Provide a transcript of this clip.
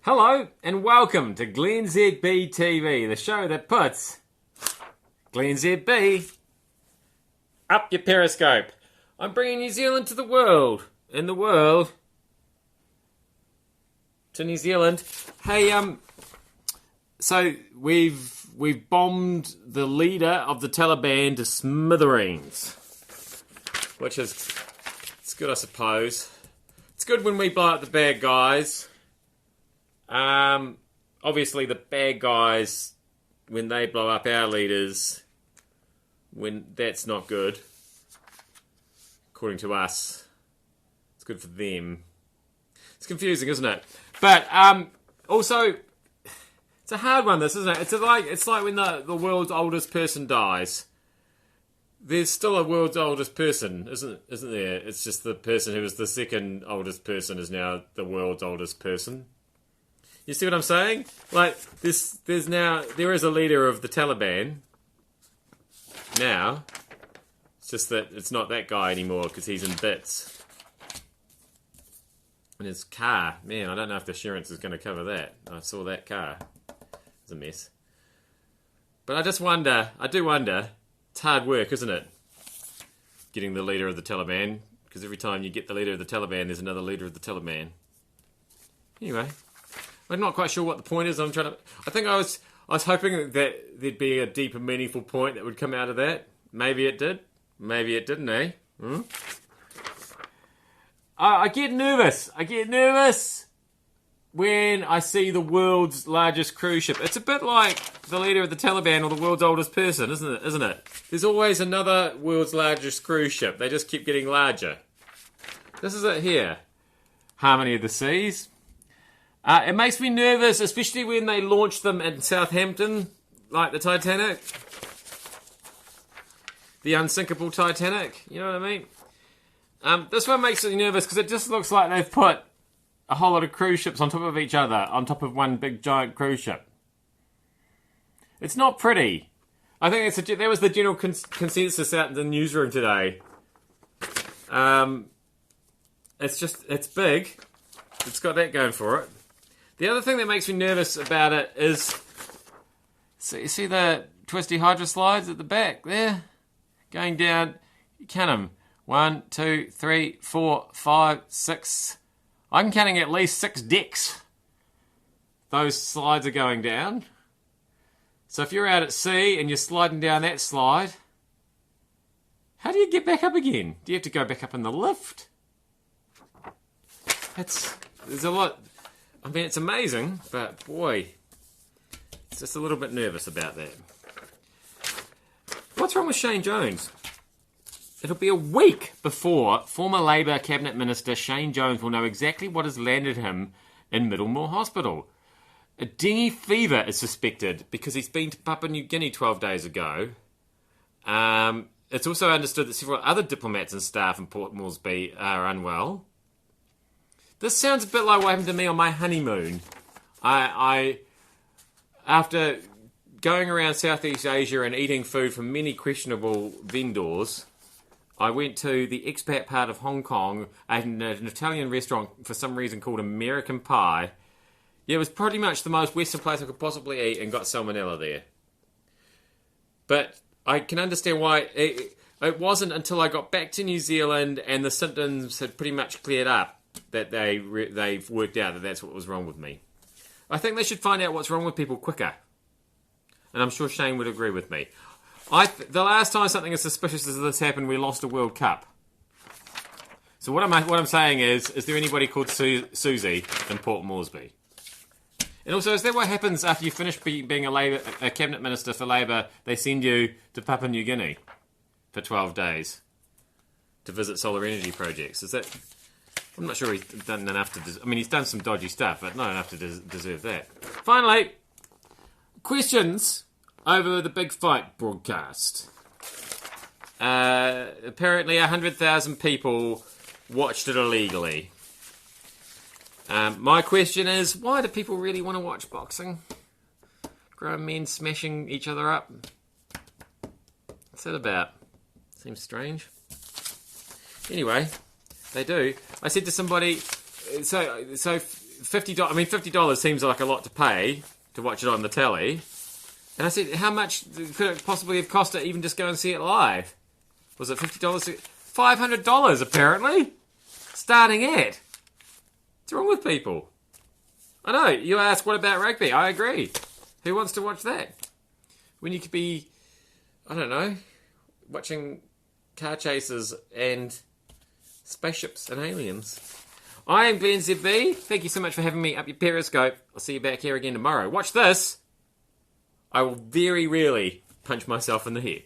Hello and welcome to glennzb TV, the show that puts glennzb up your Periscope. I'm bringing New Zealand to the world, and the world to New Zealand. Hey, so we've bombed the leader of the Taliban to smithereens, which is it's good, I suppose. It's good when we blow up the bad guys. Obviously the bad guys, when they blow up our leaders, when that's not good, according to us. It's good for them. It's confusing, isn't it? But also, it's a hard one. This, isn't it? It's like when the world's oldest person dies. There's still a world's oldest person, isn't there? It's just the person who was the second oldest person is now the world's oldest person. You see what I'm saying? Like, there is a leader of the Taliban now. It's just that it's not that guy anymore because he's in bits. And his car, man, I don't know if the insurance is going to cover that. I saw that car. It's a mess. But I do wonder, it's hard work, isn't it? Getting the leader of the Taliban. Because every time you get the leader of the Taliban, there's another leader of the Taliban. Anyway. I'm not quite sure what the point is. I think I was hoping that there'd be a deeper, meaningful point that would come out of that. Maybe it did. Maybe it didn't, eh? I get nervous. When I see the world's largest cruise ship. It's a bit like the leader of the Taliban or the world's oldest person, isn't it? There's always another world's largest cruise ship. They just keep getting larger. This is it here. Harmony of the Seas. It makes me nervous, especially when they launch them in Southampton, like the Titanic. The unsinkable Titanic, you know what I mean? This one makes me nervous because it just looks like they've put a whole lot of cruise ships on top of each other, on top of one big giant cruise ship. It's not pretty. I think that was the general consensus out in the newsroom today. It's big. It's got that going for it. The other thing that makes me nervous about it is, so you see the twisty hydro slides at the back there? Going down, you count them. 1, 2, 3, 4, 5, 6. I'm counting at least 6 decks. Those slides are going down. So if you're out at sea and you're sliding down that slide, how do you get back up again? Do you have to go back up in the lift? There's a lot. I mean, it's amazing, but boy, it's just a little bit nervous about that. What's wrong with Shane Jones? It'll be a week before former Labour Cabinet Minister Shane Jones will know exactly what has landed him in Middlemore Hospital. A dengue fever is suspected because he's been to Papua New Guinea 12 days ago. It's also understood that several other diplomats and staff in Port Moresby are unwell. This sounds a bit like what happened to me on my honeymoon. I after going around Southeast Asia and eating food from many questionable vendors, I went to the expat part of Hong Kong at an Italian restaurant for some reason called American Pie. Yeah, it was pretty much the most Western place I could possibly eat and got salmonella there. But I can understand why it wasn't until I got back to New Zealand and the symptoms had pretty much cleared up that they've worked out that that's what was wrong with me. I think they should find out what's wrong with people quicker. And I'm sure Shane would agree with me. The last time something as suspicious as this happened, we lost a World Cup. So what I'm saying is there anybody called Susie in Port Moresby? And also, is that what happens after you finish being a cabinet minister for Labour? They send you to Papua New Guinea for 12 days to visit solar energy projects. Is that? I'm not sure he's done enough to... he's done some dodgy stuff, but not enough to deserve that. Finally, questions over the Big Fight broadcast. Apparently 100,000 people watched it illegally. My question is, why do people really want to watch boxing? Grown men smashing each other up? What's that about? Seems strange. Anyway, they do. I said to somebody, so $50. I mean, $50 seems like a lot to pay to watch it on the telly. And I said, how much could it possibly have cost to even just go and see it live? Was it $50? $500 apparently. Starting at. What's wrong with people? I know. You ask, what about rugby? I agree. Who wants to watch that? When you could be, I don't know, watching car chases and spaceships and aliens. I am glennzb. Thank you so much for having me up your Periscope. I'll see you back here again tomorrow. Watch this. I will very rarely punch myself in the head.